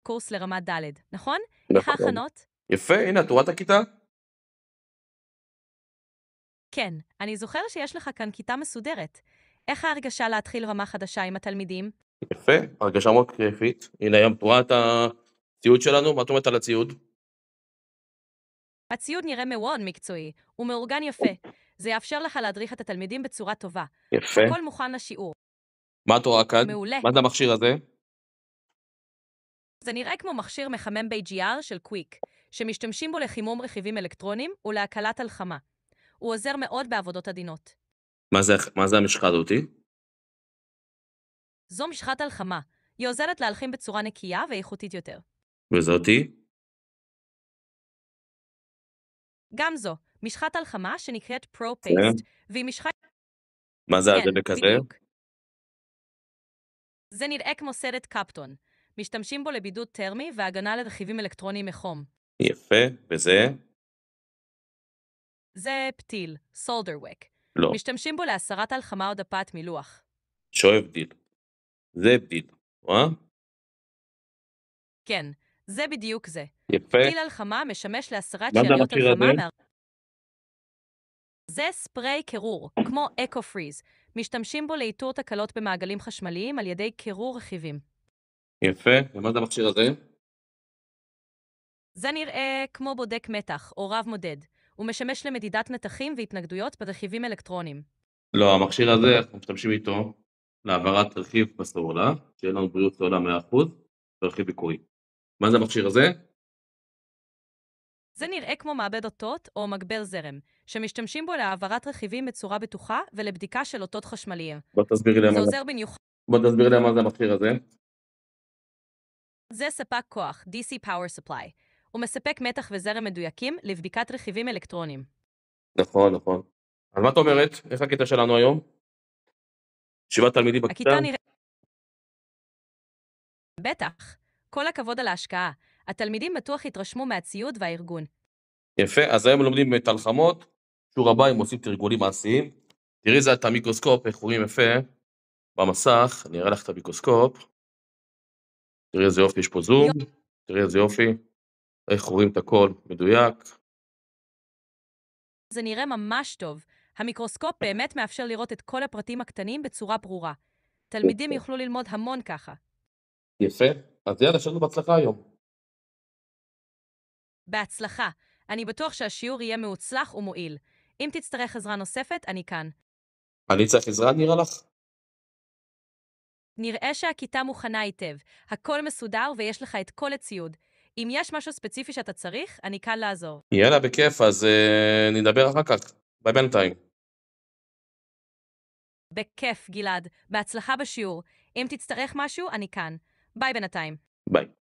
קורס לרמת ד', נכון? איך נכון. ההכנות? יפה, הנה, את רואה את הכיתה? כן, אני זוכר שיש לך כאן כיתה מסודרת. איך ההרגשה להתחיל רמה חדשה עם התלמידים? יפה, הרגשה מאוד כיפית. הנה, היום את רואה את הציוד שלנו? מה את אומרת על הציוד? הציוד נראה מאוד מקצועי, ומאורגן יפה. זה יאפשר לך להדריך את התלמידים בצורה טובה. יפה. הכל מוכן לשיעור. מה את רואה כאן? מעולה. מה זה המכשיר הזה? זה נראה כמו מכשיר מחמם BGR של קוויק, שמשתמשים בו לחימום רכיבים אלקטרוניים ולהקלת הלחמה. הוא עוזר מאוד בעבודות עדינות. מה זה המשחה הזאתי? זו משחת הלחמה. היא עוזרת להלחים בצורה נקייה ואיכותית יותר. וזאתי? גם זו, משחת הלחמה שנקראת כן. פרו-פייסט, והיא משחת... מה זה כן, הדבק הזה? בדיוק. זה נראה כמו סרט קפטון. משתמשים בו לבידוד טרמי והגנה לרכיבים אלקטרוניים מחום. יפה, וזה? זה פתיל, סולדרווק. לא. משתמשים בו להסרת הלחמה או דפת מילוח. שואב בדיל. זה בדיל, רואה? כן, זה בדיוק זה. יפה. פתיל הלחמה משמש להסרת מה זה שאריות המכשיר הלחמה הזה? זה ספרי קירור, כמו אקו-פריז. משתמשים בו לאיתור תקלות במעגלים חשמליים על ידי קירור רכיבים. יפה, ומה זה המכשיר הזה? זה נראה כמו בודק מתח או רב מודד. הוא משמש למדידת מתחים והתנגדויות ברכיבים אלקטרוניים. לא, המכשיר הזה, אנחנו משתמשים איתו להעברת רכיב בסוללה, שיהיה לנו בריאות סוללה 100%, ורכיב ביקורי. מה זה המכשיר הזה? זה נראה כמו מעבד אותות או מגבר זרם, שמשתמשים בו להעברת רכיבים בצורה בטוחה ולבדיקה של אותות חשמליים. בוא תסבירי לי זה מה זה. עוזר במיוחד. בוא תסבירי לי מה זה המכשיר הזה. זה ספק כוח, DC Power Supply. הוא מספק מתח וזרם מדויקים לבדיקת רכיבים אלקטרוניים. נכון, נכון. אז מה את אומרת? איך הקטע שלנו היום? 7 תלמידים בכיתה? הכיתה נראה... בטח. כל הכבוד על ההשקעה. התלמידים בטוח התרשמו מהציוד והארגון. יפה, אז היום לומדים את הלחמות, שיעור הבא הם עושים תרגולים מעשיים. תראי זה את המיקרוסקופ, איך רואים יפה במסך, אני אראה לך את המיקרוסקופ. תראי איזה יופי, יש פה זום, תראי איזה יופי, איך רואים את הכל מדויק. זה נראה ממש טוב. המיקרוסקופ באמת מאפשר לראות את כל הפרטים הקטנים בצורה ברורה. תלמידים יוכלו ללמוד המון ככה. יפה, אז יאללה, שלנו בהצלחה היום. בהצלחה. אני בטוח שהשיעור יהיה מוצלח ומועיל. אם תצטרך עזרה נוספת, אני כאן. אני צריך עזרה נראה לך? נראה שהכיתה מוכנה היטב. הכל מסודר ויש לך את כל הציוד. אם יש משהו ספציפי שאתה צריך, אני כאן לעזור. יאללה, בכיף, אז נדבר אחר כך. ביי בינתיים. בכיף, גלעד. בהצלחה בשיעור. אם תצטרך משהו, אני כאן. ביי בינתיים. ביי.